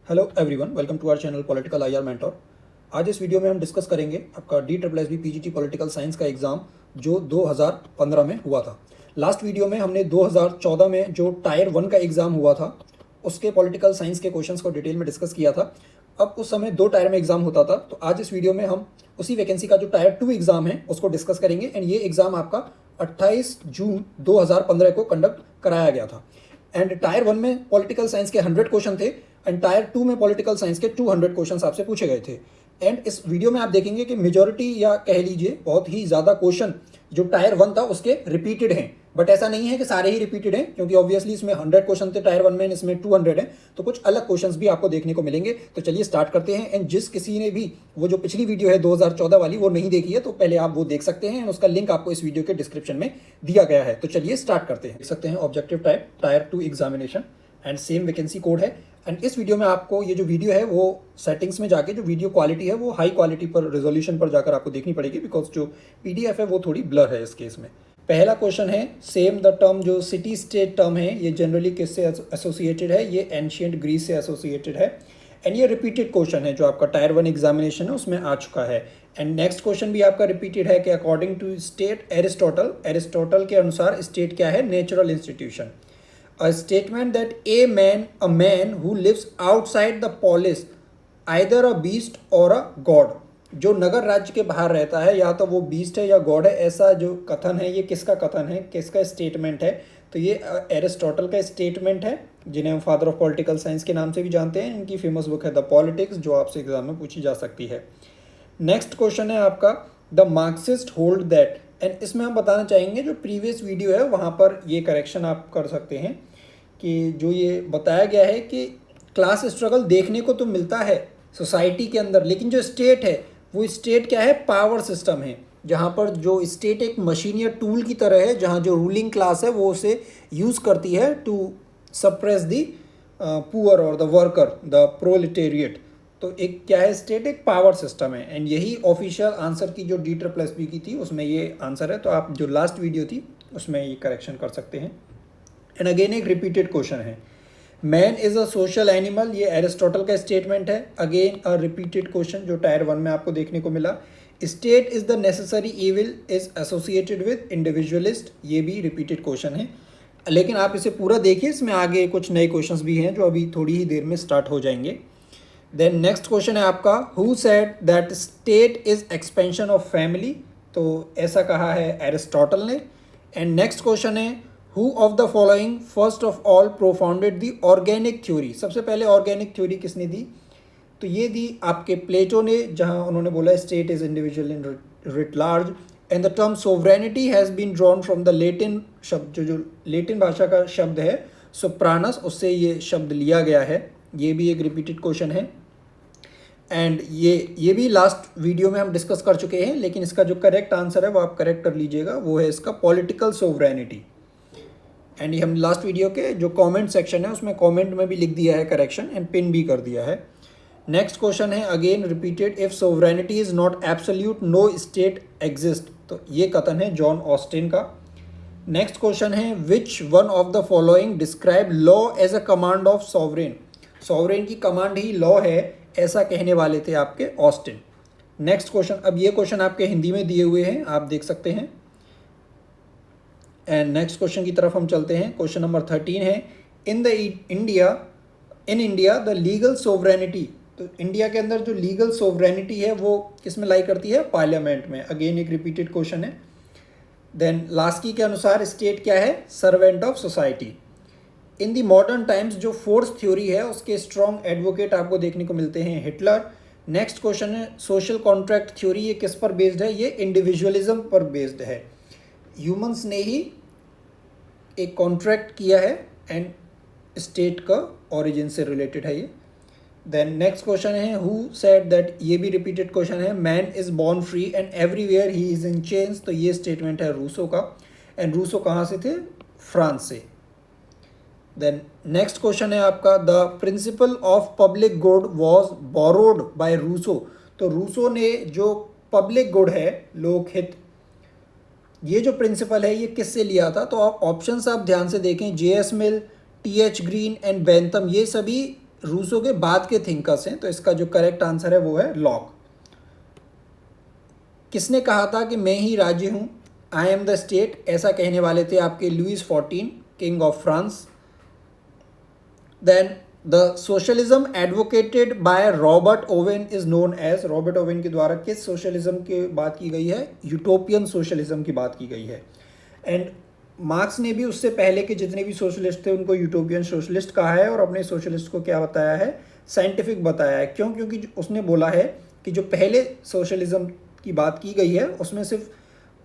Hello everyone, welcome to our channel political IR mentor. आज इस video में हम डिस्कस करेंगे आपका DSSB पीजीटी पॉलिटिकल साइंस का एग्ज़ाम जो 2015 में हुआ था। लास्ट वीडियो में हमने 2014 में जो टायर 1 का एग्ज़ाम हुआ था उसके पॉलिटिकल साइंस के क्वेश्चंस को डिटेल में डिस्कस किया था। अब उस समय 2 टायर में एग्ज़ाम होता था, तो आज इस वीडियो में हम उसी वैकेंसी का जो टायर 2 एग्ज़ाम है उसको डिस्कस करेंगे। एंड ये एग्ज़ाम आपका 28 जून 2015 को कंडक्ट कराया गया था। एंड टायर 1 में पॉलिटिकल साइंस के 100 क्वेश्चन थे एंड टायर 2 में पॉलिटिकल साइंस के 200 क्वेश्चन आपसे पूछे गए थे। एंड इस वीडियो में आप देखेंगे कि मेजॉरिटी या कह लीजिए बहुत ही ज़्यादा क्वेश्चन जो टायर 1 था उसके रिपीटेड हैं। बट ऐसा नहीं है कि सारे ही रिपीटेड हैं, क्योंकि ऑब्वियसली इसमें 100 क्वेश्चन थे टायर 1 में, इसमें 200 हैं, तो कुछ अलग क्वेश्चंस भी आपको देखने को मिलेंगे। तो चलिए स्टार्ट करते हैं। एंड जिस किसी ने भी वो जो पिछली वीडियो है 2014 वाली वो नहीं देखी है तो पहले आप वो देख सकते हैं, एंड उसका लिंक आपको इस वीडियो के डिस्क्रिप्शन में दिया गया है। तो चलिए स्टार्ट करते हैं। देख सकते हैं objective type tyre 2 examination and same vacancy code है। एंड इस वीडियो में आपको ये जो वीडियो है वो सेटिंग्स में जाके जो वीडियो क्वालिटी है वो हाई क्वालिटी पर रेजोल्यूशन पर जाकर आपको देखनी पड़ेगी, बिकॉज जो पीडीएफ है वो थोड़ी ब्लर है इस केस में। पहला क्वेश्चन है सेम द टर्म जो सिटी स्टेट टर्म है ये जनरली किससे एसोसिएटेड है? ये एंशियंट ग्रीस से एसोसिएटेड है। एंड ये रिपीटेड क्वेश्चन है जो आपका टायर 1 एग्जामिनेशन है उसमें आ चुका है। एंड नेक्स्ट क्वेश्चन भी आपका रिपीटेड है कि अकॉर्डिंग टू स्टेट एरिस्टोटल के अनुसार स्टेट क्या है? Natural institution. A statement that a man who lives outside the polis either a beast or a god, जो नगर राज्य के बाहर रहता है या तो वो बीस्ट है या गॉड है, ऐसा जो कथन है ये किसका कथन है, किसका स्टेटमेंट है? तो ये एरिस्टोटल का स्टेटमेंट है, जिन्हें हम फादर ऑफ पॉलिटिकल साइंस के नाम से भी जानते हैं। इनकी फेमस बुक है द पॉलिटिक्स, जो आपसे एग्जाम में पूछी जा सकती है। नेक्स्ट क्वेश्चन है आपका the Marxist hold that. And इसमें हम बताना चाहेंगे जो प्रीवियस वीडियो है वहाँ पर ये करेक्शन आप कर सकते हैं कि जो ये बताया गया है कि क्लास स्ट्रगल देखने को तो मिलता है सोसाइटी के अंदर, लेकिन जो स्टेट है वो स्टेट क्या है? पावर सिस्टम है, जहाँ पर जो स्टेट एक मशीन या टूल की तरह है, जहाँ जो रूलिंग क्लास है वो उसे यूज़ करती है टू सप्रेस द पुअर और द वर्कर, द प्रोलेटेरिएट। तो एक क्या है? स्टेट एक पावर सिस्टम है। एंड यही ऑफिशियल आंसर की जो DSSB की थी उसमें ये आंसर है, तो आप जो लास्ट वीडियो थी उसमें ये करेक्शन कर सकते हैं। एंड अगेन एक रिपीटेड क्वेश्चन है man is a social animal, ये एरिस्टोटल का स्टेटमेंट है। अगेन अ रिपीटेड क्वेश्चन जो टायर 1 में आपको देखने को मिला। State is the necessary evil is associated with individualist, ये भी रिपीटेड क्वेश्चन है। लेकिन आप इसे पूरा देखिए, इसमें आगे कुछ नए क्वेश्चंस भी हैं जो अभी थोड़ी ही देर में स्टार्ट हो जाएंगे। देन नेक्स्ट क्वेश्चन है आपका who said that state is expansion of family, तो ऐसा कहा है एरिस्टोटल ने। एंड नेक्स्ट क्वेश्चन है who of the following first of all propounded the organic theory, सबसे पहले ऑर्गेनिक थ्योरी किसने दी? तो ये दी आपके प्लेटो ने, जहां उन्होंने बोला state is individual in writ large. And the term sovereignty has been drawn from the Latin शब्द, जो लेटिन भाषा का शब्द है सोप्रानस, उससे ये शब्द लिया गया है। ये भी एक रिपीटेड क्वेश्चन है। एंड ये भी लास्ट वीडियो में हम डिस्कस कर चुके हैं, लेकिन इसका जो करेक्ट आंसर है वो आप करेक्ट कर लीजिएगा, वो है इसका पॉलिटिकल सोवरेनिटी। एंड ये हम लास्ट वीडियो के जो कमेंट सेक्शन है उसमें कमेंट में भी लिख दिया है करेक्शन, एंड पिन भी कर दिया है। नेक्स्ट क्वेश्चन है again repeated if sovereignty is not absolute no state exist, तो ये कथन है जॉन ऑस्टिन का। नेक्स्ट क्वेश्चन है which one of the following describe law as a command of sovereign, sovereign की कमांड ही लॉ है, ऐसा कहने वाले थे आपके ऑस्टिन। नेक्स्ट क्वेश्चन, अब ये क्वेश्चन आपके हिंदी में दिए हुए हैं, आप देख सकते हैं। एंड नेक्स्ट क्वेश्चन की तरफ हम चलते हैं। क्वेश्चन नंबर 13 है in India the legal sovereignty, तो इंडिया के अंदर जो लीगल सोवरेनिटी है वो किस में लाई करती है? पार्लियामेंट में। अगेन एक रिपीटेड क्वेश्चन है। देन लास्की के अनुसार स्टेट क्या है? Servant of society. In the modern times जो फोर्स थ्योरी है उसके स्ट्रॉन्ग एडवोकेट आपको देखने को मिलते हैं हिटलर। नेक्स्ट क्वेश्चन है सोशल कॉन्ट्रैक्ट थ्योरी, ये किस पर बेस्ड है? ये इंडिविजुअलिज्म पर बेस्ड है, ह्यूमंस ने ही एक कॉन्ट्रैक्ट किया है एंड स्टेट का ओरिजिन से रिलेटेड है ये। देन नेक्स्ट क्वेश्चन है हु सेड दैट, ये भी रिपीटेड क्वेश्चन है man is born free and everywhere he is in change, तो ये स्टेटमेंट है रूसो का। एंड रूसो कहाँ से थे? फ्रांस से। देन नेक्स्ट क्वेश्चन है आपका the principle of public good was borrowed by Rousseau, तो रूसो ने जो पब्लिक गुड है, लोकहित, ये जो प्रिंसिपल है ये किससे लिया था? तो आप ऑप्शंस आप ध्यान से देखें, JS mill, TH green and Bentham, ये सभी रूसो के बाद के थिंकर्स हैं, तो इसका जो करेक्ट आंसर है वो है लॉक। किसने कहा था कि मैं ही राज्य हूँ, आई एम द स्टेट? ऐसा कहने वाले थे आपके Louis 14, king of France. Then the socialism advocated by Robert Owen is known as, Robert Owen के द्वारा किस सोशलिज्म की बात की गई है? यूटोपियन सोशलिज्म की बात की गई है। एंड मार्क्स ने भी उससे पहले के जितने भी सोशलिस्ट थे उनको यूटोपियन सोशलिस्ट कहा है, और अपने सोशलिस्ट को क्या बताया है? साइंटिफिक बताया है। क्यों? क्योंकि उसने बोला है कि जो पहले सोशलिज्म की बात की गई है उसमें सिर्फ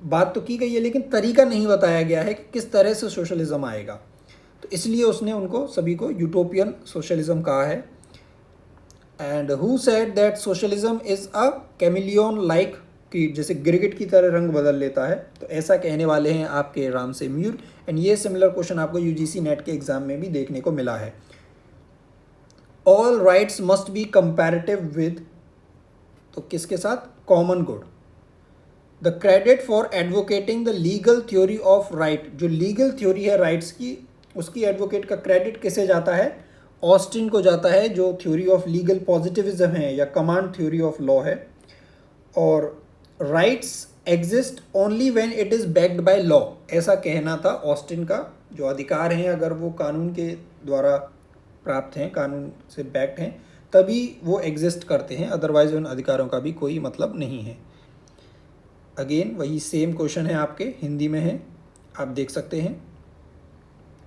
बात तो की गई है लेकिन तरीका नहीं बताया गया है कि किस तरह से सोशलिज्म आएगा, तो इसलिए उसने उनको सभी को यूटोपियन सोशलिज्म कहा है। And who said that socialism is a chameleon like, कि जैसे गिरगिट की तरह रंग बदल लेता है, तो ऐसा कहने वाले हैं आपके रामसे म्यूर। एंड ये सिमिलर क्वेश्चन आपको यूजीसी नेट के एग्जाम में भी देखने को मिला है। All rights must be comparative with, तो किसके साथ? Common good. The credit for advocating the legal theory of right, जो लीगल थ्योरी है राइट्स की, उसकी एडवोकेट का क्रेडिट किसे जाता है? ऑस्टिन को जाता है, जो थ्योरी ऑफ लीगल पॉजिटिविज्म है या कमांड थ्योरी ऑफ लॉ है। और rights exist only when it is backed by law, ऐसा कहना था ऑस्टिन का। जो अधिकार हैं अगर वो कानून के द्वारा प्राप्त हैं, कानून से बैक्ड हैं, तभी वो एग्जिस्ट करते हैं, अदरवाइज उन अधिकारों का भी कोई मतलब नहीं है। अगेन वही सेम क्वेश्चन है आपके, हिंदी में है, आप देख सकते हैं।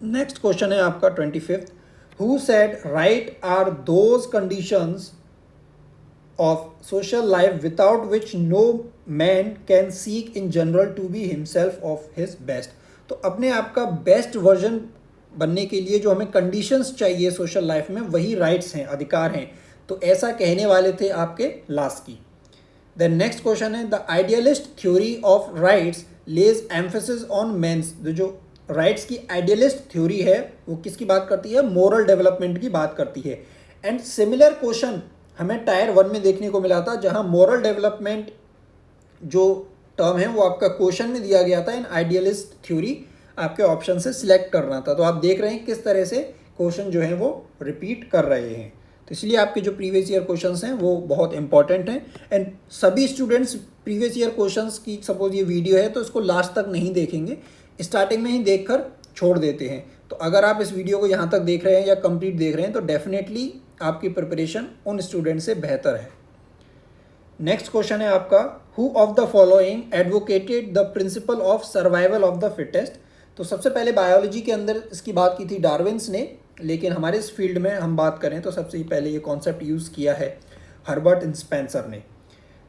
नेक्स्ट क्वेश्चन है आपका 25th, who said rights are those conditions of social life without which no man can seek in general to be himself of his best. तो अपने आप का बेस्ट वर्जन बनने के लिए जो हमें कंडीशंस चाहिए सोशल लाइफ में, वही राइट्स हैं, अधिकार हैं। तो ऐसा कहने वाले थे आपके लास्की। द नेक्स्ट क्वेश्चन है, the idealist theory of rights lays emphasis on men's. जो राइट्स की आइडियलिस्ट थ्योरी है वो किसकी बात करती है? मोरल डेवलपमेंट की बात करती है। एंड सिमिलर क्वेश्चन हमें टायर 1 में देखने को मिला था, जहां मोरल डेवलपमेंट जो टर्म है वो आपका क्वेश्चन में दिया गया था, एंड आइडियलिस्ट थ्योरी आपके ऑप्शन से सिलेक्ट करना था। तो आप देख रहे हैं किस तरह से क्वेश्चन जो है वो रिपीट कर रहे हैं। तो इसलिए आपके जो प्रीवियस ईयर क्वेश्चंस हैं वो बहुत इंपॉर्टेंट हैं। एंड सभी स्टूडेंट्स प्रीवियस ईयर क्वेश्चंस की, सपोज ये वीडियो है तो इसको लास्ट तक नहीं देखेंगे, स्टार्टिंग में ही देखकर छोड़ देते हैं। तो अगर आप इस वीडियो को यहाँ तक देख रहे हैं या कंप्लीट देख रहे हैं तो डेफिनेटली आपकी प्रिपरेशन उन स्टूडेंट से बेहतर है। नेक्स्ट क्वेश्चन है आपका, who of the following advocated the principle of survival of the fittest. तो सबसे पहले बायोलॉजी के अंदर इसकी बात की थी डार्विन्स ने, लेकिन हमारे इस फील्ड में हम बात करें तो सबसे पहले ये कॉन्सेप्ट यूज़ किया है हर्बर्ट स्पेंसर ने।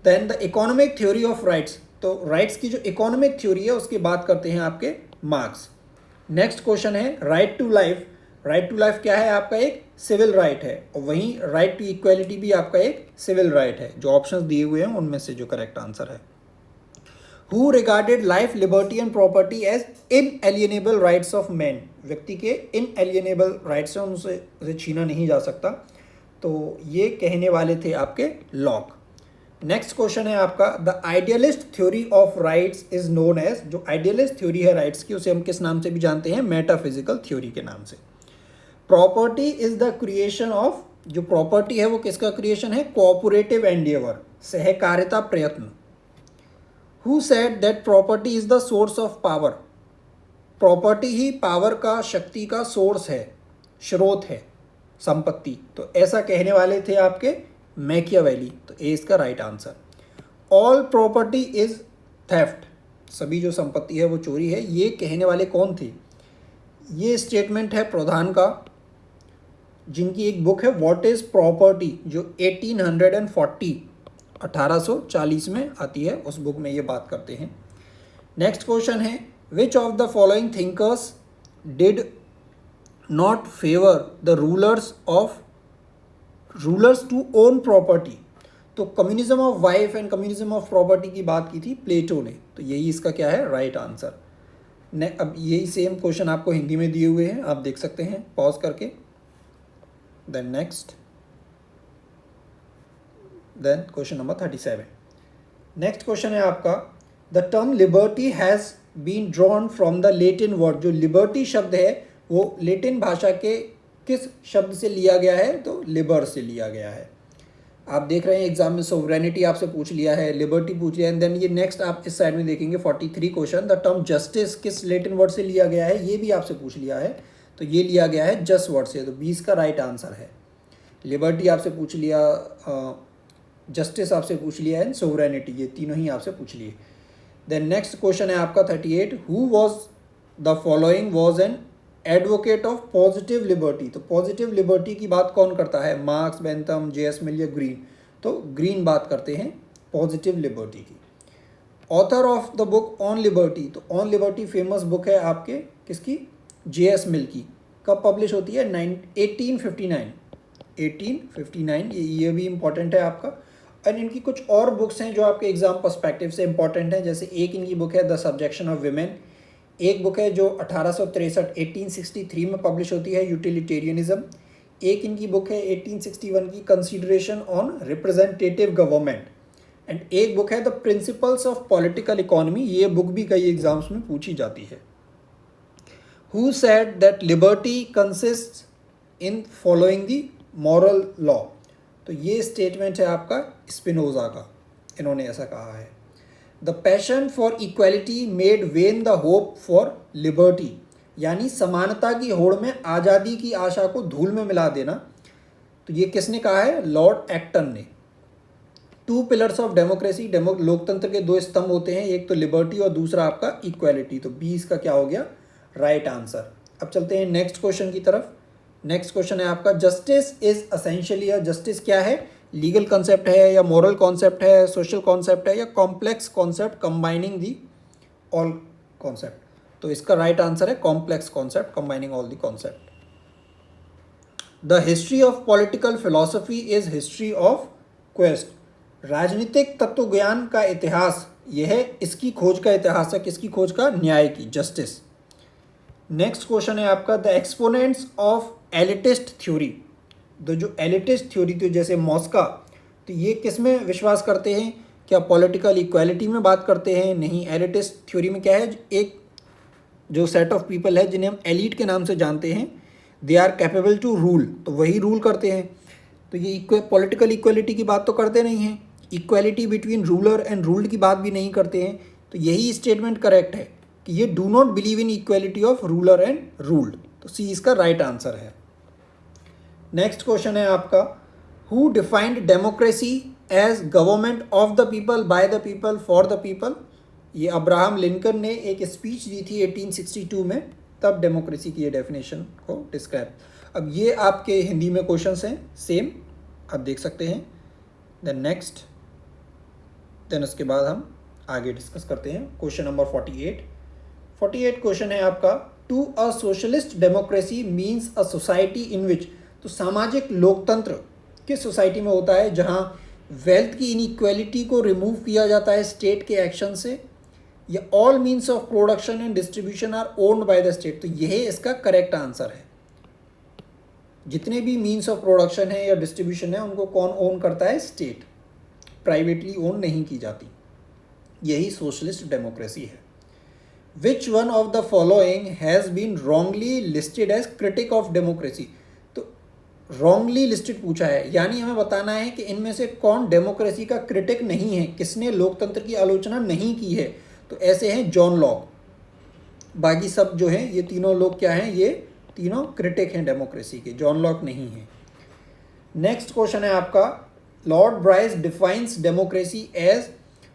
Then the economic theory of rights, तो राइट्स की जो इकोनॉमिक थ्योरी है उसकी बात करते हैं आपके मार्क्स। नेक्स्ट क्वेश्चन है right to life. Right to life क्या है? आपका एक सिविल राइट है, और वहीं राइट टू इक्वेलिटी भी आपका एक सिविल राइट है। जो ऑप्शंस दिए हुए हैं उनमें से जो करेक्ट आंसर है, who regarded life, liberty and property as inalienable rights of man. व्यक्ति के इनएलिएनेबल राइट्स हैं, उनसे छीना नहीं जा सकता। तो ये कहने वाले थे आपके लॉक। नेक्स्ट क्वेश्चन है आपका, the idealist theory of rights is known as. जो आइडियलिस्ट थ्योरी है राइट्स की उसे हम किस नाम से भी जानते हैं? मेटाफिजिकल थ्योरी के नाम से। Property is the creation of, जो प्रॉपर्टी है वो किसका क्रिएशन है? कोऑपरेटिव एंडेवर, सहकारिता प्रयत्न। Who said that property is the source of power. Property he power का, शक्ति का सोर्स है, स्रोत है, संपत्ति। तो ऐसा कहने वाले थे आपके मैकियावेली। तो ए इसका right answer. All property is theft, सभी जो संपत्ति है वो चोरी है, ये कहने वाले कौन थे? ये स्टेटमेंट है प्रधान का, जिनकी एक बुक है व्हाट इज प्रॉपर्टी, जो 1840 में आती है, उस बुक में ये बात करते हैं। नेक्स्ट क्वेश्चन है, which of the following thinkers did not favour the rulers to own property. तो communism of wife and communism of property की बात की थी प्लेटो ने। तो यही इसका क्या है? Right answer. अब यही सेम क्वेश्चन आपको हिंदी में दिए हुए हैं, आप देख सकते हैं पॉज करके। Then next, then question number 37। Next question है आपका, the term liberty has been drawn from the Latin word. जो लिबर्टी शब्द है वो लेटिन भाषा के किस शब्द से लिया गया है? तो लिबर से लिया गया है। आप देख रहे हैं एग्जाम में सोवरेनिटी आपसे पूछ लिया है, लिबर्टी पूछ लिया है, एंड देन ये नेक्स्ट आप इस साइड में देखेंगे 43 क्वेश्चन, द टर्म जस्टिस किस लैटिन वर्ड से लिया गया है? ये भी आपसे पूछ लिया है, तो ये लिया गया है जस्ट वर्ड से, तो 20 का राइट आंसर है। लिबर्टी आपसे पूछ लिया, जस्टिस आपसे पूछ लिया है, सोवरेनिटी, ये तीनों ही आपसे पूछ लिए। देन नेक्स्ट क्वेश्चन है आपका 38, who was the following was an advocate of positive liberty? तो पॉजिटिव लिबर्टी की बात कौन करता है? Marks, Bentham, JS. मिल या ग्रीन? तो ग्रीन बात करते हैं पॉजिटिव लिबर्टी की। Author of the book on liberty, तो ऑन लिबर्टी फेमस बुक है आपके किसकी? जे.एस. मिल की। कब पब्लिश होती है? 1859। 1859, ये भी इंपॉर्टेंट है आपका। और इनकी कुछ और बुक्स हैं जो आपके एग्जाम पर्सपेक्टिव से इंपॉर्टेंट हैं, जैसे एक इनकी बुक है द सब्जेक्शन ऑफ विमेन, एक बुक है जो 1863 में पब्लिश होती है, यूटिलिटेरियनिज्म, एक इनकी बुक है 1861 की consideration on representative government, and एक बुक है the principles of political economy. ये बुक भी कई एग्जाम्स में पूछी जाती है। Who said that liberty consist in following the moral law? तो ये स्टेटमेंट है आपका स्पिनोजा का, इन्होंने ऐसा कहा है। The passion for equality made when the hope for liberty, यानी समानता की होड़ में आज़ादी की आशा को धूल में मिला देना, तो ये किसने कहा है? लॉर्ड एक्टन ने। टू पिलर्स ऑफ डेमोक्रेसी, लोकतंत्र के दो स्तंभ होते हैं, एक तो लिबर्टी और दूसरा आपका इक्वालिटी, तो 20 का क्या हो गया? Right answer. अब चलते हैं नेक्स्ट क्वेश्चन की तरफ। नेक्स्ट क्वेश्चन है आपका जस्टिस इज असेंशियली, जस्टिस क्या है? लीगल कॉन्सेप्ट है या मॉरल कॉन्सेप्ट है, सोशल कॉन्सेप्ट है या complex concept combining the all concept? तो इसका राइट आंसर है complex concept combining all the concept. The history of political philosophy is history of quest, राजनीतिक तत्व ज्ञान का इतिहास यह है, इसकी खोज का इतिहास है, किसकी खोज का? न्याय की, जस्टिस। नेक्स्ट क्वेश्चन है आपका the exponents of elitist theory, तो जो एलिटिस्ट थ्योरी थी जैसे मॉस्का, तो ये किस में विश्वास करते हैं? क्या पॉलिटिकल इक्वालिटी में बात करते हैं? नहीं। एलिटिस्ट थ्योरी में क्या है? एक जो सेट ऑफ पीपल है जिन्हें हम एलिट के नाम से जानते हैं, they are capable to rule, तो वही रूल करते हैं। तो ये पॉलिटिकल इक्वालिटी की बात तो करते नहीं हैं, equality between ruler and ruled की बात भी नहीं करते हैं, तो यही स्टेटमेंट करेक्ट है कि ये do not believe in equality of ruler and ruled, तो सी इसका राइट आंसर है। नेक्स्ट क्वेश्चन है आपका who defined democracy as government of the people, by the people, for the people? ये अब्राहम लिंकन ने एक स्पीच दी थी 1862 में, तब डेमोक्रेसी की ये डेफिनेशन को डिस्क्राइब। अब ये आपके हिंदी में क्वेश्चंस हैं सेम, आप देख सकते हैं। देन नेक्स्ट, देन उसके बाद हम आगे डिस्कस करते हैं क्वेश्चन नंबर 48 क्वेश्चन है आपका to a socialist democracy means a society in which, तो सामाजिक लोकतंत्र किस सोसाइटी में होता है जहां वेल्थ की इनइक्वालिटी को रिमूव किया जाता है स्टेट के एक्शन से, या all means of production and distribution are owned by the state? तो यही इसका करेक्ट आंसर है। जितने भी मीन्स ऑफ प्रोडक्शन है या डिस्ट्रीब्यूशन है उनको कौन ओन करता है? स्टेट, प्राइवेटली ओन नहीं की जाती, यही सोशलिस्ट डेमोक्रेसी है। Which one of the following has been wrongly listed as critic of democracy? तो रॉन्गली लिस्टेड पूछा है, यानी हमें बताना है कि इनमें से कौन डेमोक्रेसी का क्रिटिक नहीं है, किसने लोकतंत्र की आलोचना नहीं की है। तो ऐसे हैं जॉन लॉक, बाकी सब जो हैं ये तीनों लोग क्या हैं? ये तीनों क्रिटिक हैं डेमोक्रेसी के, जॉन लॉक नहीं है। नेक्स्ट क्वेश्चन है आपका Lord Bryce defines democracy as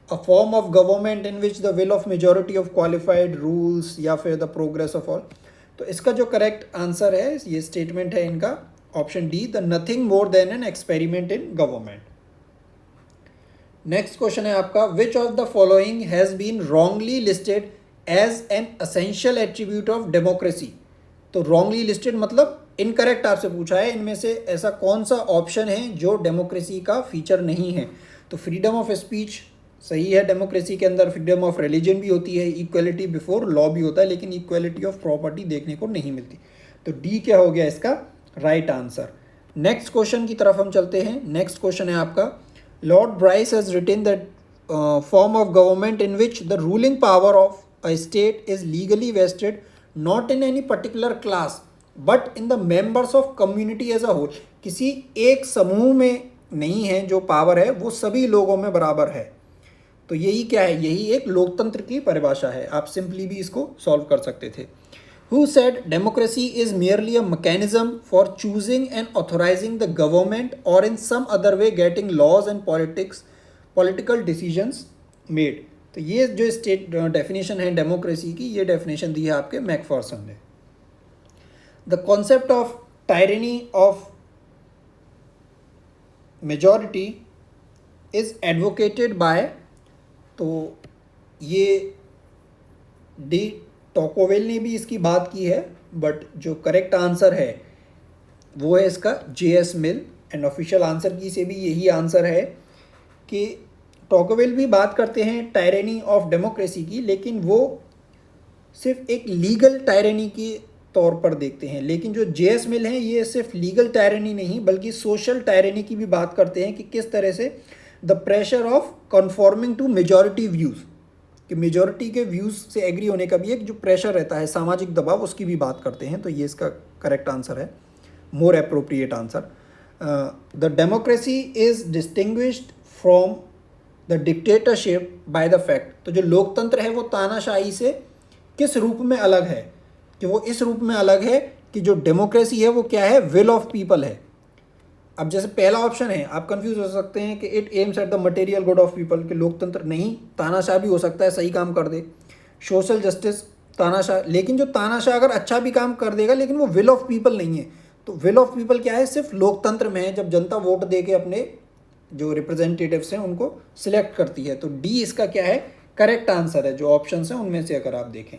a form of government in which the will of majority of qualified rules या फिर द प्रोग्रेस ऑफ ऑल। तो इसका जो करेक्ट आंसर है, ये स्टेटमेंट है इनका option D, the nothing more than an experiment in government. Next question है आपका which of the following has been wrongly listed as an essential attribute of democracy? तो रॉन्गली लिस्टेड मतलब incorrect आपसे पूछा है, इनमें से ऐसा कौन सा ऑप्शन है जो डेमोक्रेसी का फीचर नहीं है? तो फ्रीडम ऑफ स्पीच सही है, डेमोक्रेसी के अंदर फ्रीडम ऑफ रिलीजन भी होती है, इक्वलिटी बिफोर लॉ भी होता है, लेकिन इक्वलिटी ऑफ प्रॉपर्टी देखने को नहीं मिलती। तो डी क्या हो गया इसका राइट आंसर। नेक्स्ट क्वेश्चन की तरफ हम चलते हैं। नेक्स्ट क्वेश्चन है आपका Lord Bryce has written that form of government in which the ruling power of a state is legally vested not in any particular class but in the members of community as a whole, किसी एक समूह में नहीं है जो power है वो सभी लोगों में बराबर है। तो यही क्या है, यही एक लोकतंत्र की परिभाषा है। आप सिंपली भी इसको सॉल्व कर सकते थे। Who said democracy is merely a mechanism for choosing and authorizing the government or in some other way getting laws and political decisions made। तो ये जो स्टेट डेफिनेशन है डेमोक्रेसी की, ये डेफिनेशन दी है आपके मैकफर्सन ने। The concept of tyranny of majority is advocated by, तो ये डी टोकोवेल ने भी इसकी बात की है, बट जो करेक्ट आंसर है वो है इसका J.S. Mill. And official answer की से भी यही आंसर है कि टोकोवेल भी बात करते हैं टायरेनी ऑफ डेमोक्रेसी की, लेकिन वो सिर्फ एक लीगल टायरेनी के तौर पर देखते हैं। लेकिन जो J.S. मिल हैं ये सिर्फ लीगल टायरेनी नहीं बल्कि सोशल टायरेनी की भी बात करते हैं कि किस तरह से the pressure of conforming to majority views, कि मेजॉरिटी के व्यूज़ से एग्री होने का भी एक जो प्रेशर रहता है, सामाजिक दबाव, उसकी भी बात करते हैं। तो ये इसका करेक्ट आंसर है, more appropriate answer. The democracy is distinguished from the dictatorship by the fact, तो जो लोकतंत्र है वो तानाशाही से किस रूप में अलग है, कि वो इस रूप में अलग है कि जो डेमोक्रेसी है वो क्या है, विल ऑफ पीपल है। अब जैसे पहला ऑप्शन है, आप कंफ्यूज हो सकते हैं कि it aims at the material good of people, कि लोकतंत्र नहीं, तानाशाह भी हो सकता है, सही काम कर दे। सोशल जस्टिस, तानाशाह, लेकिन जो तानाशाह अगर अच्छा भी काम कर देगा लेकिन वो विल ऑफ पीपल नहीं है। तो विल ऑफ पीपल क्या है, सिर्फ लोकतंत्र में है, जब जनता वोट दे के अपने जो रिप्रेजेंटेटिव्स हैं उनको सिलेक्ट करती है। तो डी इसका क्या है, करेक्ट आंसर है। जो ऑप्शन हैं उनमें से अगर आप देखें,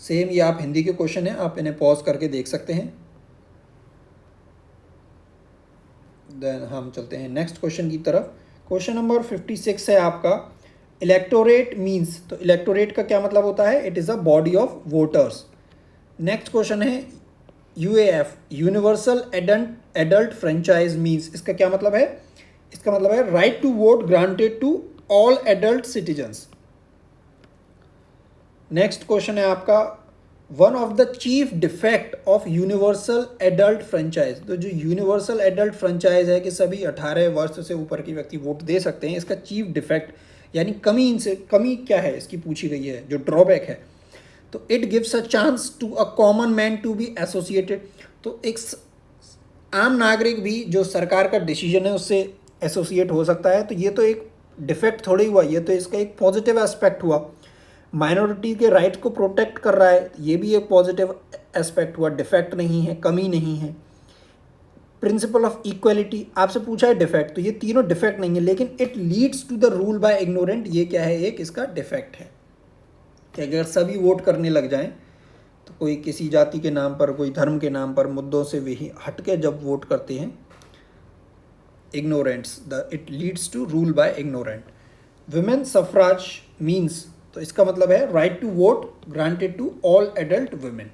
सेम ये आप हिंदी के क्वेश्चन हैं, आप इन्हें पॉज करके देख सकते हैं। देन हम चलते हैं नेक्स्ट क्वेश्चन की तरफ। क्वेश्चन नंबर 56 है आपका, इलेक्टोरेट मीन्स, तो इलेक्टोरेट का क्या मतलब होता है, it is a body of voters. Next question है UAF, universal adult franchise means, इसका क्या मतलब है, इसका मतलब है right to vote granted to all adult citizens. Next question है आपका, one of the chief defect of universal adult franchise, तो जो यूनिवर्सल एडल्ट फ्रेंचाइज है कि सभी 18 वर्ष से ऊपर के व्यक्ति वोट दे सकते हैं, इसका चीफ डिफेक्ट यानी कमी, इनसे कमी क्या है इसकी पूछी गई है, जो ड्रॉबैक है। तो it gives a chance to a common man to be associated, तो एक आम नागरिक भी जो सरकार का डिसीजन है उससे एसोसिएट हो सकता है। तो ये तो एक डिफेक्ट थोड़ी हुआ, ये तो इसका एक पॉजिटिव एस्पेक्ट हुआ। माइनॉरिटी के राइट को प्रोटेक्ट कर रहा है, ये भी एक पॉजिटिव एस्पेक्ट हुआ, डिफेक्ट नहीं है, कमी नहीं है। प्रिंसिपल ऑफ इक्वलिटी आपसे पूछा है डिफेक्ट, तो ये तीनों डिफेक्ट नहीं है, लेकिन it leads to the rule by ignorant, ये क्या है, एक इसका डिफेक्ट है कि अगर सभी वोट करने लग जाएं तो कोई किसी जाति के नाम पर, कोई धर्म के नाम पर, मुद्दों से वही हट के जब वोट करते हैं, ignorants, it leads to rule by ignorant. Women suffrage means, तो इसका मतलब है right to vote granted to all adult women.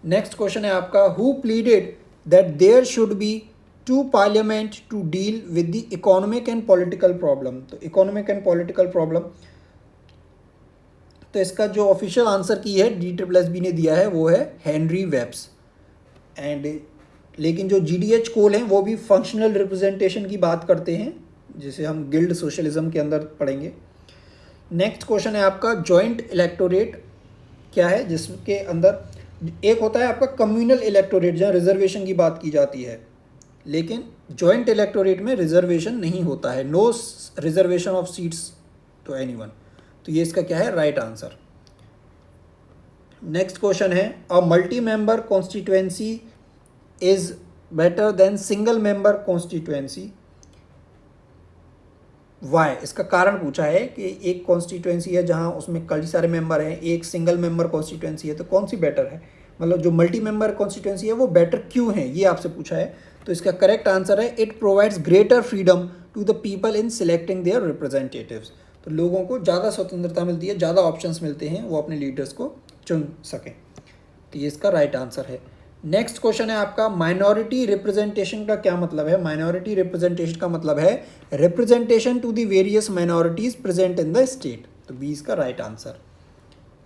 Next question है आपका, who pleaded that there should be two parliament to deal with the economic and political problem, तो economic and political problem, तो इसका जो ऑफिशियल आंसर की है DSSB ने दिया है वो है हेनरी वेब्स। एंड लेकिन जो GDH कोल हैं वो भी फंक्शनल रिप्रेजेंटेशन की बात करते हैं, जिसे हम गिल्ड सोशलिज्म के अंदर पढ़ेंगे। नेक्स्ट क्वेश्चन है आपका, जॉइंट इलेक्टोरेट क्या है, जिसके अंदर एक होता है आपका कम्युनल इलेक्टोरेट जहाँ रिजर्वेशन की बात की जाती है, लेकिन जॉइंट इलेक्टोरेट में रिजर्वेशन नहीं होता है, no reservation of seats to anyone. तो ये इसका क्या है, राइट आंसर। नेक्स्ट क्वेश्चन है, a multi member constituency is better than single member constituency, why, इसका कारण पूछा है कि एक कॉन्स्टिट्यूएंसी है जहां उसमें कई सारे मेंबर हैं, एक सिंगल मेंबर कॉन्स्टिट्यूएंसी है, तो कौन सी बेटर है, मतलब जो मल्टी मेंबर कॉन्स्टिट्यूएंसी है वो बेटर क्यों है, ये आपसे पूछा है। तो इसका करेक्ट आंसर है, it provides greater freedom to the people in selecting their representatives, तो लोगों को ज़्यादा स्वतंत्रता मिलती है, ज़्यादा ऑप्शंस मिलते हैं, वो अपने लीडर्स को चुन सकें। तो ये इसका राइट आंसर है। नेक्स्ट क्वेश्चन है आपका, माइनॉरिटी रिप्रेजेंटेशन का क्या मतलब है। माइनॉरिटी रिप्रेजेंटेशन का मतलब है representation to the various minorities present in the state, तो बी इसका right answer.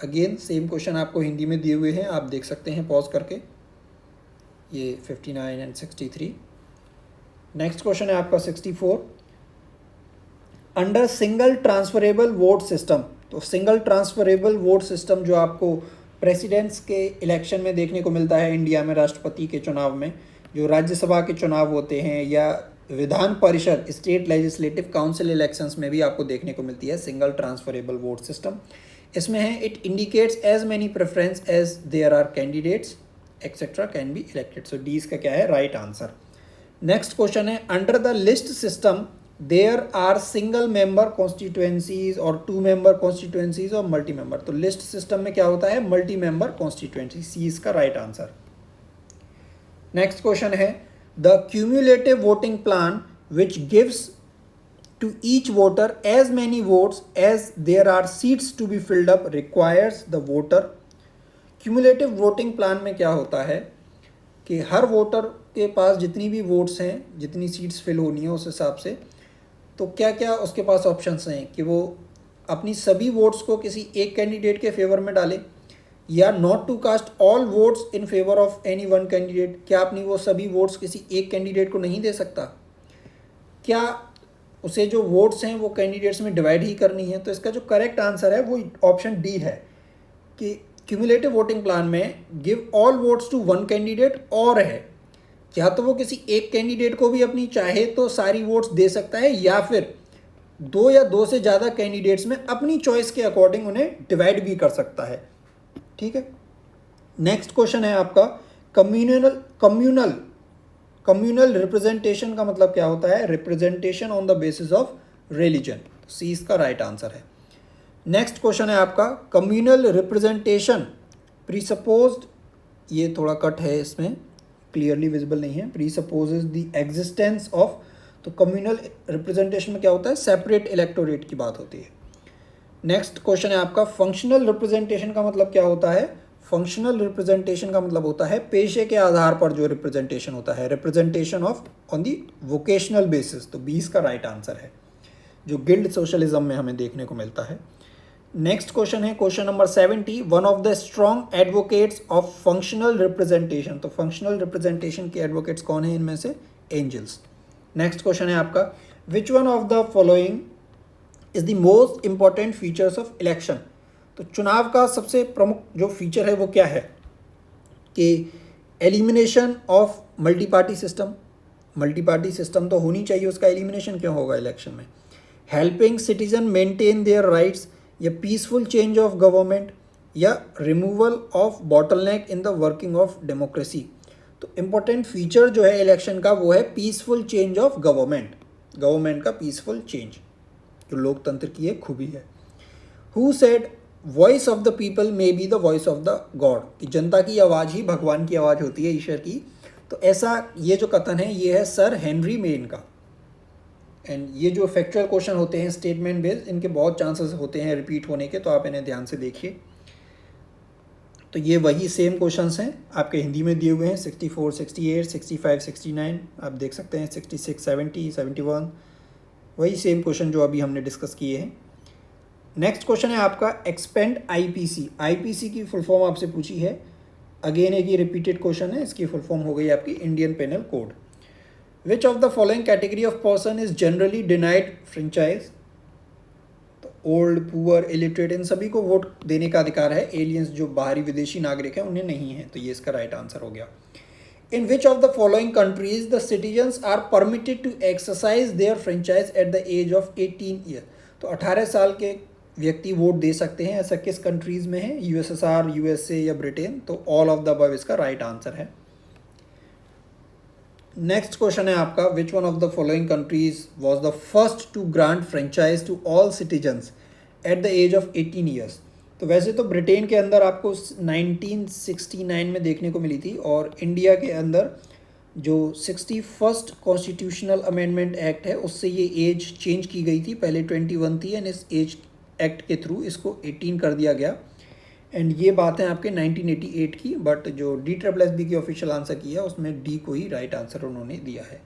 Again same question आपको हिंदी में दिए हुए हैं, आप देख सकते हैं पॉज करके, ये 59 एंड 63। नेक्स्ट क्वेश्चन है आपका 64। Under single transferable vote system, तो सिंगल ट्रांसफरेबल वोट सिस्टम जो आपको प्रेसिडेंट्स के इलेक्शन में देखने को मिलता है इंडिया में, राष्ट्रपति के चुनाव में, जो राज्यसभा के चुनाव होते हैं या Vidhan Parishad state legislative council elections में भी आपको देखने को मिलती है सिंगल ट्रांसफरेबल वोट सिस्टम। इसमें है it indicates as many preference as there are candidates etcetera can be elected. So D इसका क्या है, राइट आंसर। नेक्स्ट क्वेश्चन है under the list system there are single member constituencies और 2 member constituencies और multi member. तो list system में क्या होता है, मल्टी मेंबर कॉन्स्टिट्यूएंसी, सी इसका राइट आंसर। नेक्स्ट क्वेश्चन है the cumulative voting plan which gives to each voter as many votes as there are seats to be filled up requires the voter। Cumulative voting plan में क्या होता है कि हर voter के पास जितनी भी votes हैं, जितनी सीट्स फिल होनी है उस हिसाब से, तो क्या क्या उसके पास ऑप्शंस हैं कि वो अपनी सभी वोट्स को किसी एक कैंडिडेट के फेवर में डाले, या not to cast all votes in favour of any one candidate, क्या अपनी वो सभी वोट्स किसी एक कैंडिडेट को नहीं दे सकता, क्या उसे जो वोट्स हैं वो कैंडिडेट्स में डिवाइड ही करनी है। तो इसका जो करेक्ट आंसर है वो ऑप्शन डी है कि क्यूमुलेटिव वोटिंग प्लान में give all votes to one candidate, और है या तो वो किसी एक कैंडिडेट को भी अपनी चाहे तो सारी वोट्स दे सकता है, या फिर 2 या 2 से ज़्यादा कैंडिडेट्स में अपनी चॉइस के अकॉर्डिंग उन्हें डिवाइड भी कर सकता है। ठीक है। नेक्स्ट क्वेश्चन है आपका कम्युनल रिप्रेजेंटेशन का मतलब क्या होता है, representation on the basis of religion, C इसका राइट आंसर है। नेक्स्ट क्वेश्चन है आपका कम्युनल रिप्रेजेंटेशन प्रीसपोज्ड, ये थोड़ा कट है, इसमें क्लियरली विजिबल नहीं है, प्रीसपोजेस द एग्जिस्टेंस ऑफ। तो कम्युनल रिप्रेजेंटेशन में क्या होता है, सेपरेट इलेक्टोरेट की बात होती है। नेक्स्ट क्वेश्चन है आपका फंक्शनल रिप्रेजेंटेशन का मतलब क्या होता है, फंक्शनल रिप्रेजेंटेशन का मतलब होता है पेशे के आधार पर जो रिप्रेजेंटेशन होता है, representation of on the vocational basis. तो 20 का राइट आंसर है, जो गिल्ड सोशलिज्म में हमें देखने को मिलता है। नेक्स्ट क्वेश्चन है question number 70। One of the strong advocates of functional representation, तो फंक्शनल रिप्रेजेंटेशन के एडवोकेट्स कौन है इनमें से, एंजल्स। नेक्स्ट क्वेश्चन है आपका which one of the following is the most important features of election. तो चुनाव का सबसे प्रमुख जो फीचर है वो क्या है कि elimination of multi party system, multi party system तो होनी चाहिए, उसका एलिमिनेशन क्यों होगा इलेक्शन में, helping citizen maintain their rights, या पीसफुल चेंज ऑफ गवर्नमेंट, या removal of bottleneck in the working of democracy. तो इम्पोर्टेंट फीचर जो है इलेक्शन का वो है peaceful change of government, government का पीसफुल चेंज, जो लोकतंत्र की एक खूबी है। Who said voice of the people may be the voice of the God, कि जनता की आवाज़ ही भगवान की आवाज़ होती है, ईश्वर की। तो ऐसा ये जो कथन है ये है सर हेनरी मेन का। एंड ये जो फैक्चुअल क्वेश्चन होते हैं स्टेटमेंट बेस्ड, इनके बहुत चांसेस होते हैं रिपीट होने के, तो आप इन्हें ध्यान से देखिए। तो ये वही सेम क्वेश्चंस हैं आपके हिंदी में दिए हुए हैं, 64, 68, 65, 69, आप देख सकते हैं 66, 70, 71, वही सेम क्वेश्चन जो अभी हमने डिस्कस किए हैं। नेक्स्ट क्वेश्चन है आपका एक्सपेंड आईपीसी। आईपीसी की फुल फॉर्म आपसे पूछी है, अगेन एक ये रिपीटेड क्वेश्चन है, इसकी फुल फॉर्म हो गई आपकी Indian penal code. Which of the following category of person is generally denied franchise. तो ओल्ड, पुअर, इलिटरेट, इन सभी को वोट देने का अधिकार है, एलियंस जो बाहरी विदेशी नागरिक हैं उन्हें नहीं है। तो ये इसका राइट आंसर हो गया। In which of the following countries the citizens are permitted to exercise their franchise at the age of 18 year. तो 18 साल के व्यक्ति वोट दे सकते हैं, ऐसा किस कंट्रीज में है, यूएसएसआर, यूएसए या ब्रिटेन। तो ऑल ऑफ द अबव इसका राइट आंसर है। नेक्स्ट क्वेश्चन है आपका which one of the following countries was the first to grant franchise to all citizens at the age of 18 years. तो वैसे तो Britain के अंदर आपको 1969 में देखने को मिली थी, और इंडिया के अंदर जो 61st कॉन्स्टिट्यूशनल अमेंडमेंट एक्ट है उससे ये एज चेंज की गई थी, पहले 21 थी एंड इस एज एक्ट के थ्रू इसको 18 कर दिया गया। एंड ये बात है आपके 1988 की, बट जो DSSB की ऑफिशियल आंसर की है उसमें डी को ही राइट आंसर उन्होंने दिया है।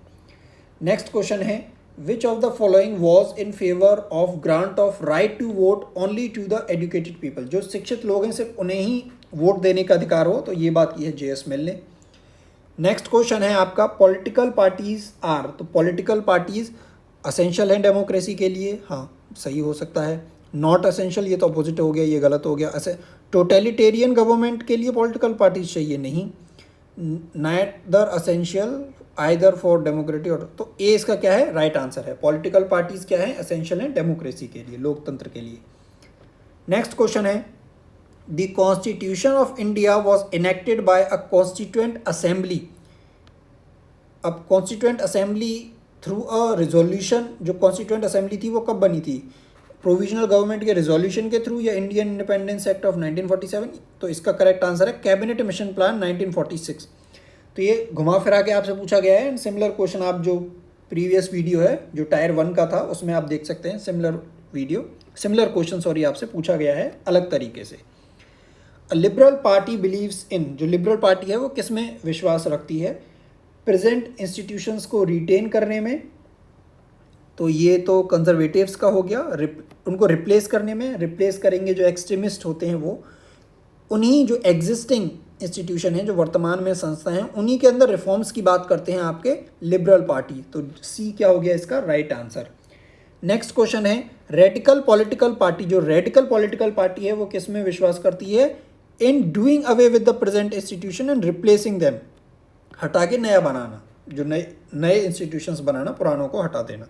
नेक्स्ट क्वेश्चन है which of the following was in favour of grant of right to vote only to the educated people, जो शिक्षित लोग हैं सिर्फ उन्हें ही वोट देने का अधिकार हो, तो ये बात की है JS मिल ने। नेक्स्ट क्वेश्चन है आपका पॉलिटिकल पार्टीज आर, तो पॉलिटिकल पार्टीज असेंशियल हैं डेमोक्रेसी के लिए, हाँ सही हो सकता है। नॉट असेंशियल, ये तो अपोजिट हो गया, ये गलत हो गया। टोटलिटेरियन गवर्नमेंट के लिए पॉलिटिकल पार्टीज चाहिए, नहीं। नाइदर असेंशियल आइदर फॉर डेमोक्रेटी, और तो ए इसका क्या है, राइट आंसर है। पॉलिटिकल पार्टीज क्या है, असेंशियल है डेमोक्रेसी के लिए, लोकतंत्र के लिए। नेक्स्ट क्वेश्चन है the constitution of India was enacted by a constituent assembly. अब constituent assembly through a resolution, जो कॉन्स्टिट्यूएंट असेंबली थी वो कब बनी थी, प्रोविजनल गवर्नमेंट के रिजोल्यूशन के थ्रू या इंडियन इंडिपेंडेंस एक्ट ऑफ 1947, तो इसका करेक्ट आंसर है कैबिनेट मिशन प्लान 1946। तो ये घुमा फिरा के आपसे पूछा गया है। एंड सिमिलर क्वेश्चन आप जो प्रीवियस वीडियो है जो टायर 1 का था उसमें आप देख सकते हैं, सिमिलर क्वेश्चन सॉरी आपसे पूछा गया है अलग तरीके से। लिबरल पार्टी बिलीव्स इन, जो लिबरल पार्टी है वो किस में विश्वास रखती है, प्रेजेंट इंस्टीट्यूशंस को रिटेन करने में, तो ये तो कंजर्वेटिव्स का हो गया। उनको रिप्लेस करने में, रिप्लेस करेंगे जो एक्सट्रीमिस्ट होते हैं वो, उन्हीं जो एग्जिस्टिंग इंस्टीट्यूशन है जो वर्तमान में संस्था हैं उन्हीं के अंदर रिफॉर्म्स की बात करते हैं आपके लिबरल पार्टी, तो सी क्या हो गया इसका राइट आंसर। नेक्स्ट क्वेश्चन है रेडिकल पॉलिटिकल पार्टी, जो रेडिकल पॉलिटिकल पार्टी है वो किस में विश्वास करती है, in doing away with the present institution and replacing them, हटा के नया बनाना, जो नए इंस्टीट्यूशंस बनाना, पुरानों को हटा देना।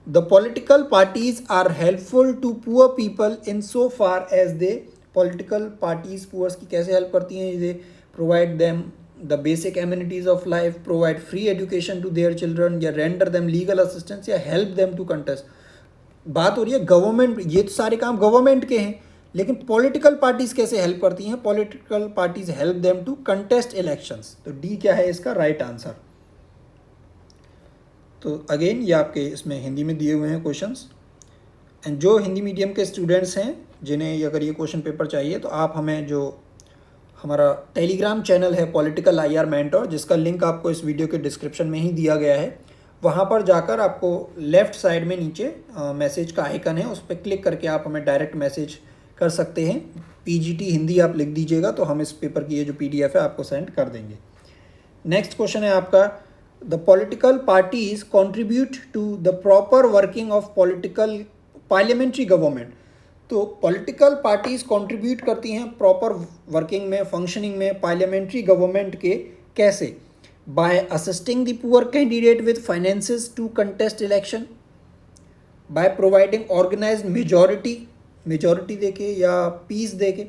The political parties are helpful to poor people in so far as they, political parties poors की कैसे हेल्प करती हैं, they provide them the basic amenities of life, provide free education to their children, या render them legal assistance, या help them to contest. बात हो रही है गवर्नमेंट, ये तो सारे काम गवर्नमेंट के हैं, लेकिन पॉलिटिकल पार्टीज कैसे हेल्प करती हैं, political parties help them to contest elections, तो डी क्या है इसका राइट आंसर। तो अगेन ये आपके इसमें हिंदी में दिए हुए हैं क्वेश्चंस, एंड जो हिंदी मीडियम के स्टूडेंट्स हैं जिन्हें अगर ये क्वेश्चन पेपर चाहिए तो आप हमें, जो हमारा टेलीग्राम चैनल है पॉलिटिकल IR मेंटोर, जिसका लिंक आपको इस वीडियो के डिस्क्रिप्शन में ही दिया गया है, वहाँ पर जाकर आपको लेफ़्ट साइड में नीचे मैसेज का आइकन है, उस पर क्लिक करके आप हमें डायरेक्ट मैसेज कर सकते हैं। PGT हिंदी आप लिख दीजिएगा तो हम इस पेपर की ये जो PDF है आपको सेंड कर देंगे। नेक्स्ट क्वेश्चन है आपका the political parties contribute to the proper working of parliamentary government, तो पॉलिटिकल पार्टीज कंट्रीब्यूट करती हैं प्रॉपर वर्किंग में, फंक्शनिंग में पार्लियामेंट्री गवर्नमेंट के, कैसे, by assisting the poor candidate with finances to contest election, by providing organised majority देके या peace देके,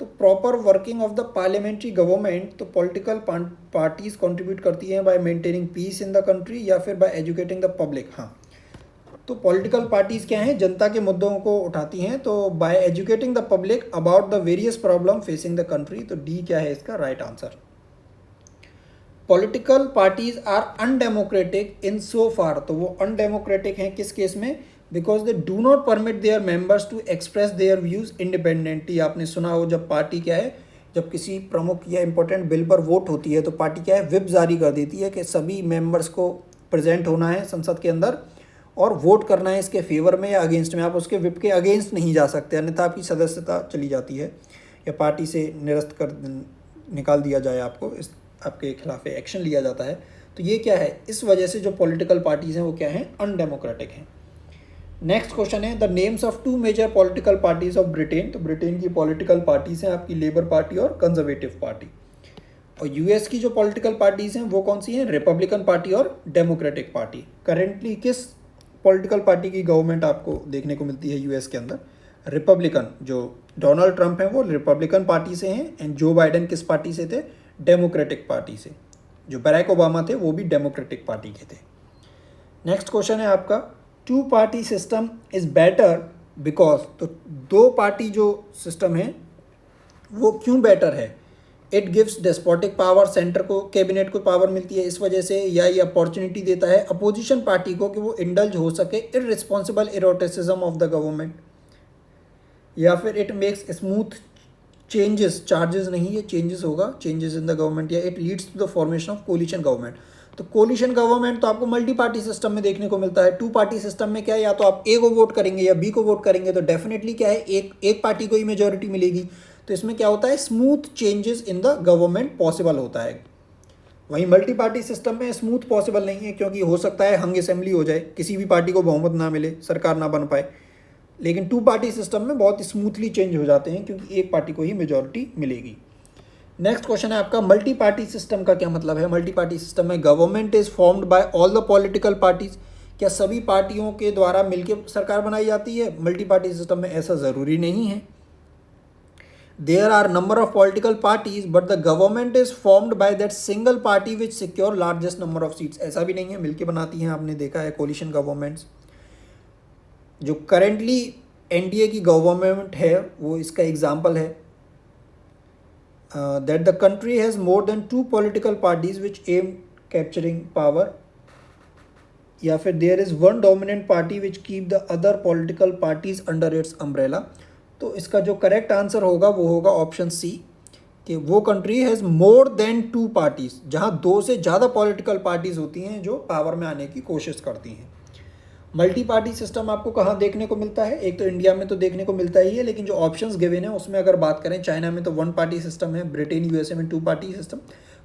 तो proper working of the parliamentary government, तो पॉलिटिकल पार्टीज कंट्रीब्यूट करती हैं by maintaining peace in the country या फिर बाय एजुकेटिंग द पब्लिक। हाँ, तो पॉलिटिकल पार्टीज़ क्या हैं, जनता के मुद्दों को उठाती हैं, तो by educating the public about the various problem facing the country, तो डी क्या है इसका right answer. Political parties are undemocratic in so far, तो वो अनडेमोक्रेटिक हैं किस केस में, because they do not permit their members to express their views independently. आपने सुना हो जब पार्टी क्या है, जब किसी प्रमुख या इंपॉर्टेंट बिल पर वोट होती है तो पार्टी क्या है, व्हिप जारी कर देती है कि सभी मेंबर्स को प्रेजेंट होना है संसद के अंदर और वोट करना है इसके फेवर में या अगेंस्ट में। आप उसके विप के अगेंस्ट नहीं जा सकते, अन्यथा आपकी सदस्यता चली जाती है या पार्टी से निरस्त कर निकाल दिया जाए, आपको इस आपके खिलाफ एक्शन लिया जाता है। तो ये क्या है, इस वजह से जो पॉलिटिकल पार्टीज़ हैं वो क्या हैं, अनडेमोक्रेटिक हैं। नेक्स्ट क्वेश्चन है the names of two major political parties of Britain, तो ब्रिटेन की पॉलिटिकल पार्टीज हैं आपकी लेबर पार्टी और कंजर्वेटिव पार्टी। और यूएस की जो पॉलिटिकल पार्टीज हैं वो कौन सी हैं, रिपब्लिकन पार्टी और डेमोक्रेटिक पार्टी। करेंटली किस पॉलिटिकल पार्टी की गवर्नमेंट आपको देखने को मिलती है यूएस के अंदर, रिपब्लिकन। जो डोनाल्ड ट्रंप हैं वो रिपब्लिकन पार्टी से हैं, एंड जो बाइडेन किस पार्टी से थे, डेमोक्रेटिक पार्टी से। जो बराक ओबामा थे वो भी डेमोक्रेटिक पार्टी के थे। नेक्स्ट क्वेश्चन है आपका two party system is better because, तो दो पार्टी जो सिस्टम है वो क्यों बेटर है, it gives despotic power, centre को कैबिनेट को पावर मिलती है इस वजह से, या ये अपॉर्चुनिटी देता है अपोजिशन पार्टी को कि वो इंडल्ज हो सके irresponsible eroticism of the government, या फिर it makes smooth changes, charges नहीं ये चेंजेस होगा, चेंजेस इन द गवर्नमेंट, या it leads to the formation of coalition government. तो कोलिशन गवर्नमेंट तो आपको मल्टी पार्टी सिस्टम में देखने को मिलता है। टू पार्टी सिस्टम में क्या है, या तो आप ए को वोट करेंगे या बी को वोट करेंगे, तो डेफिनेटली क्या है, एक पार्टी को ही मेजोरिटी मिलेगी। तो इसमें क्या होता है, smooth changes in the government possible होता है। वहीं मल्टी पार्टी सिस्टम में स्मूथ पॉसिबल नहीं है, क्योंकि हो सकता है हंग असेंबली हो जाए, किसी भी पार्टी को बहुमत ना मिले, सरकार ना बन पाए। लेकिन टू पार्टी सिस्टम में बहुत स्मूथली चेंज हो जाते हैं, क्योंकि एक पार्टी को ही मेजोरिटी मिलेगी। नेक्स्ट क्वेश्चन है आपका, मल्टी पार्टी सिस्टम का क्या मतलब है। मल्टी पार्टी सिस्टम में government is formed bye all the political parties, क्या सभी पार्टियों के द्वारा मिलकर सरकार बनाई जाती है। मल्टी पार्टी सिस्टम में ऐसा ज़रूरी नहीं है। There are number of political parties but the government is formed by that single party which secure largest number of seats, ऐसा भी नहीं है, मिलकर बनाती हैं। आपने देखा है कोलिशन गवर्नमेंट्स, जो करेंटली एनडीए की गवर्नमेंट है वो इसका एग्जाम्पल है। That the country has more than two political parties which aim capturing power, या फिर there is one dominant party which keep the other political parties under its umbrella। तो इसका जो करेक्ट आंसर होगा वो होगा ऑप्शन सी, कि वो country has more than two parties, जहाँ दो से ज़्यादा पॉलिटिकल पार्टीज होती हैं जो पावर में आने की कोशिश करती हैं। मल्टी पार्टी सिस्टम आपको कहाँ देखने को मिलता है, एक तो इंडिया में तो देखने को मिलता ही है, लेकिन जो ऑप्शंस गिवन है उसमें अगर बात करें, चाइना में तो वन पार्टी सिस्टम है, ब्रिटेन यूएसए में टू पार्टी सिस्टम,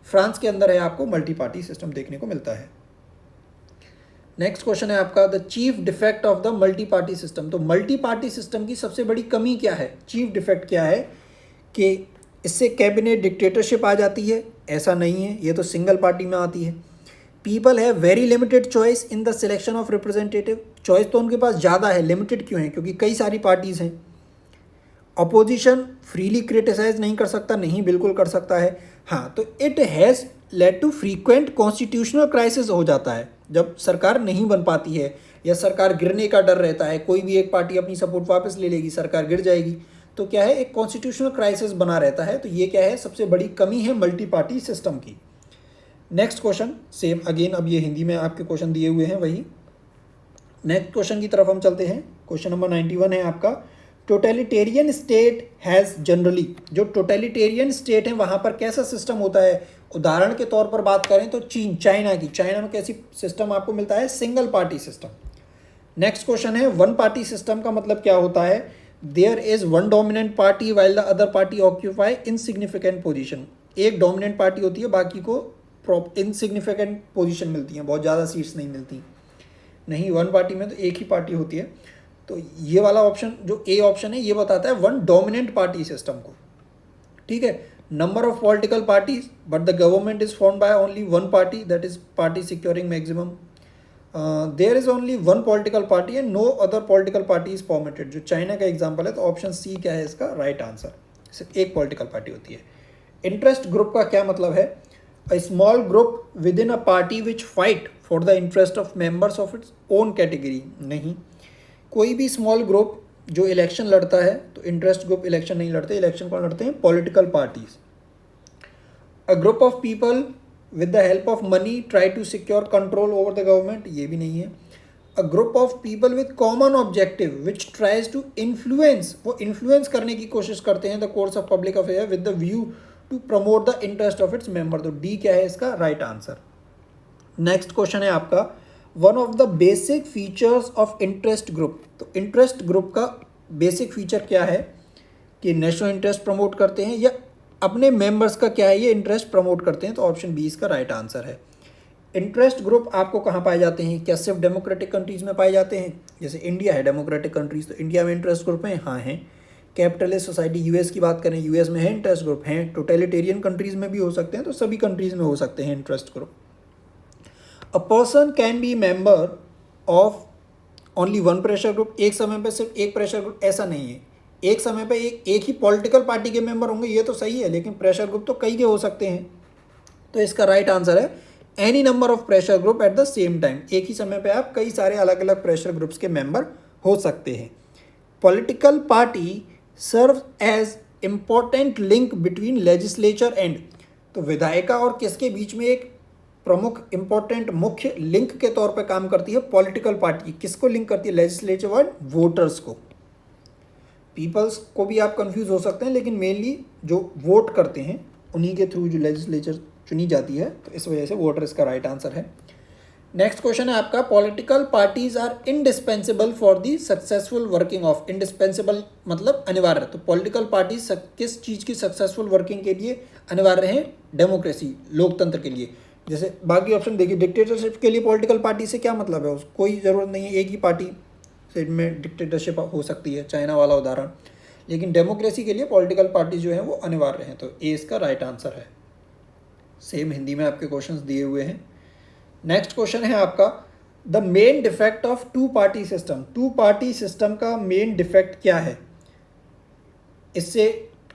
फ्रांस के अंदर है आपको मल्टी पार्टी सिस्टम देखने को मिलता है। नेक्स्ट क्वेश्चन है आपका, the chief defect of the multi party system. तो मल्टी पार्टी सिस्टम की सबसे बड़ी कमी क्या है, चीफ डिफेक्ट क्या है, कि इससे कैबिनेट डिक्टेटरशिप आ जाती है। ऐसा नहीं है, ये तो सिंगल पार्टी में आती है। People have very limited choice in the selection of representative, choice तो उनके पास ज़्यादा है, लिमिटेड क्यों है, क्योंकि कई सारी पार्टीज़ हैं। अपोजिशन फ्रीली क्रिटिसाइज नहीं कर सकता, नहीं बिल्कुल कर सकता है। हाँ, तो it has led to frequent constitutional crisis हो जाता है, जब सरकार नहीं बन पाती है या सरकार गिरने का डर रहता है, कोई भी एक पार्टी अपनी सपोर्ट वापस ले लेगी, सरकार गिर जाएगी, तो क्या है, एक कॉन्स्टिट्यूशनल क्राइसिस बना रहता है। तो ये क्या है, सबसे बड़ी कमी है मल्टी पार्टी सिस्टम की। नेक्स्ट क्वेश्चन सेम अगेन, अब ये हिंदी में आपके क्वेश्चन दिए हुए हैं वही। नेक्स्ट क्वेश्चन की तरफ हम चलते हैं। क्वेश्चन नंबर 91 है आपका, टोटलिटेरियन स्टेट हैज़ जनरली, जो टोटलिटेरियन स्टेट है वहाँ पर कैसा सिस्टम होता है। उदाहरण के तौर पर बात करें तो चीन, चाइना की, चाइना में कैसी सिस्टम आपको मिलता है, single party system. Next question है, वन पार्टी सिस्टम का मतलब क्या होता है। There is one dominant party while the other party occupy insignificant position, एक डोमिनेंट पार्टी होती है, बाकी को इनसिग्निफिकेंट पोजीशन मिलती हैं, बहुत ज़्यादा सीट्स नहीं मिलती। नहीं, वन पार्टी में तो एक ही पार्टी होती है। तो ये वाला ऑप्शन जो ए ऑप्शन है ये बताता है वन डोमिनेंट पार्टी सिस्टम को। ठीक है, number of political parties but the government is formed by only one party, that is party securing maximum. There is only one political party and no other political party is permitted, जो China का example है। तो option C क्या है इसका right answer, सिर्फ एक political party होती है। इंटरेस्ट ग्रुप का क्या मतलब है, a small group within a party which fight for the interest of members of its own category। नहीं, कोई भी स्मॉल ग्रुप जो इलेक्शन लड़ता है, तो इंटरेस्ट ग्रुप इलेक्शन नहीं लड़ते, इलेक्शन कौन लड़ते हैं, political parties. A group of people with the help of money try to secure control over the government, ये भी नहीं है। A group of people with common objective which tries to influence, वो इन्फ्लुएंस करने की कोशिश करते हैं the course of public affair with the view to promote the interest of its member. तो डी क्या है इसका राइट आंसर। नेक्स्ट क्वेश्चन है आपका, one of the basic features of interest group. तो इंटरेस्ट ग्रुप का बेसिक फीचर क्या है, कि नेशनल इंटरेस्ट प्रमोट करते हैं या अपने मेंबर्स का क्या है, ये इंटरेस्ट प्रमोट करते हैं। तो ऑप्शन बी इसका राइट आंसर है। इंटरेस्ट ग्रुप आपको कहाँ पाए जाते हैं, क्या सिर्फ डेमोक्रेटिक कंट्रीज़ में पाए जाते हैं, जैसे इंडिया है डेमोक्रेटिक कंट्रीज़, तो इंडिया में इंटरेस्ट ग्रुप हैं, हाँ हैं। कैपिटलिस्ट सोसाइटी यूएस की बात करें, यूएस में है इंटरेस्ट ग्रुप, हैं। टोटलिटेरियन कंट्रीज़ में भी हो सकते हैं, तो सभी कंट्रीज़ में हो सकते हैं interest group. A person can be member of only one pressure group, एक समय पे सिर्फ एक प्रेशर ग्रुप, ऐसा नहीं है। एक समय पे एक ही पॉलिटिकल पार्टी के मेंबर होंगे, ये तो सही है, लेकिन प्रेशर ग्रुप तो कई के हो सकते हैं। तो इसका राइट आंसर है any number of pressure group at the same time, एक ही समय पे आप कई सारे अलग अलग प्रेशर ग्रुप्स के मेंबर हो सकते हैं। Political party serve as important link between legislature and, तो विधायिका और किसके बीच में एक प्रमुख इंपॉर्टेंट मुख्य लिंक के तौर पर काम करती है पॉलिटिकल पार्टी। किसको लिंक करती है, लेजिस्लेचर और वोटर्स को। पीपल्स को भी आप कंफ्यूज हो सकते हैं, लेकिन मेनली जो वोट करते हैं उन्हीं के थ्रू जो लेजिस्लेचर चुनी जाती है, तो इस वजह से वोटर इसका राइट आंसर है। नेक्स्ट क्वेश्चन है आपका, political parties are indispensable for the successful working of. Indispensable मतलब अनिवार्य, तो पॉलिटिकल पार्टीज किस चीज़ की सक्सेसफुल वर्किंग के लिए अनिवार्य हैं? डेमोक्रेसी, लोकतंत्र के लिए। जैसे बाकी ऑप्शन देखिए, डिक्टेटरशिप के लिए पॉलिटिकल पार्टी से क्या मतलब है, कोई ज़रूरत नहीं है, एक ही पार्टी से में डिक्टेटरशिप हो सकती है, चाइना वाला उदाहरण। लेकिन डेमोक्रेसी के लिए पॉलिटिकल पार्टी जो है वो अनिवार्य हैं, तो ए इसका राइट आंसर है। सेम हिंदी में आपके क्वेश्चंस दिए हुए हैं। नेक्स्ट क्वेश्चन है आपका, the main defect of two party system. Two party system का मेन डिफेक्ट क्या है? इससे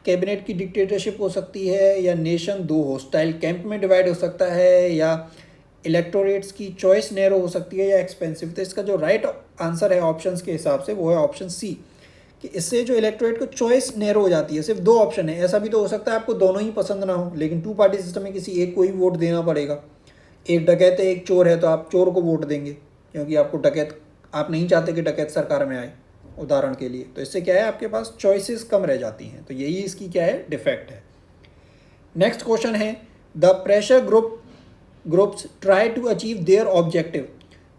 कैबिनेट की डिक्टेटरशिप हो सकती है, या नेशन दो हॉस्टाइल कैंप में डिवाइड हो सकता है, या इलेक्टोरेट्स की चॉइस नैरो हो सकती है, या एक्सपेंसिव। तो इसका जो राइट आंसर है ऑप्शंस के हिसाब से वो है ऑप्शन सी, कि इससे जो इलेक्टोरेट को चॉइस नैरो हो जाती है। सिर्फ दो ऑप्शन है, ऐसा भी तो हो सकता है आपको दोनों ही पसंद ना हो, लेकिन टू पार्टी सिस्टम में किसी एक को ही वोट देना पड़ेगा। एक डकैत है, एक चोर है, तो आप चोर को वोट देंगे, क्योंकि आपको डकैत, आप नहीं चाहते कि डकैत सरकार में आए, उदाहरण के लिए। तो इससे क्या है, आपके पास चॉइसेस कम रह जाती हैं, तो यही इसकी क्या है, डिफेक्ट है। नेक्स्ट क्वेश्चन है, the pressure groups try to achieve their objective.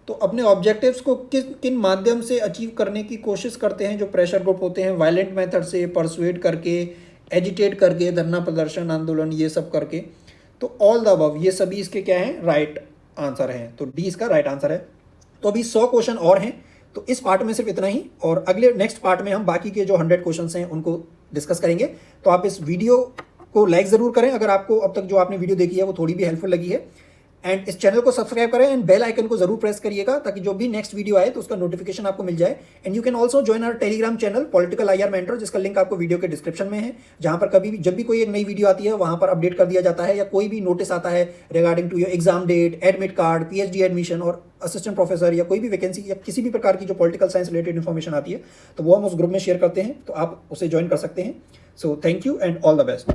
तो अपने ऑब्जेक्टिव्स को किन माध्यम से अचीव करने की कोशिश करते हैं जो प्रेशर ग्रुप होते हैं? वायलेंट मेथड से, परसुएड करके, एजिटेट करके, धरना प्रदर्शन, आंदोलन, ये सब करके। तो ऑल द अबव, ये सभी इसके क्या हैं, राइट आंसर हैं, तो डी इसका राइट आंसर है। तो अभी 100 क्वेश्चन और हैं, तो इस पार्ट में सिर्फ इतना ही, और अगले नेक्स्ट पार्ट में हम बाकी के जो 100 क्वेश्चंस हैं उनको डिस्कस करेंगे। तो आप इस वीडियो को लाइक ज़रूर करें अगर आपको अब तक जो आपने वीडियो देखी है वो थोड़ी भी हेल्पफुल लगी है, एंड इस चैनल को सब्सक्राइब करें एंड बेल आइकन को जरूर प्रेस करिएगा, ताकि जो भी नेक्स्ट वीडियो आए तो उसका नोटिफिकेशन आपको मिल जाए। And you can also join our Telegram channel political IR mentor, जिसका लिंक आपको वीडियो के डिस्क्रिप्शन में है, जहां पर कभी भी जब भी कोई एक नई वीडियो आती है वहां पर अपडेट कर दिया जाता है, या कोई भी नोटिस आता है regarding to your exam date, admit card, PhD admission और असिस्टेंट प्रोफेसर, या कोई भी वैकेंसी या किसी भी प्रकार की जो पॉलिटिकल साइंस रिलेटेड इन्फॉर्मेशन आती है, तो वो हम उस ग्रुप में शेयर करते हैं, तो आप उसे ज्वाइन कर सकते हैं। So thank you and all the best.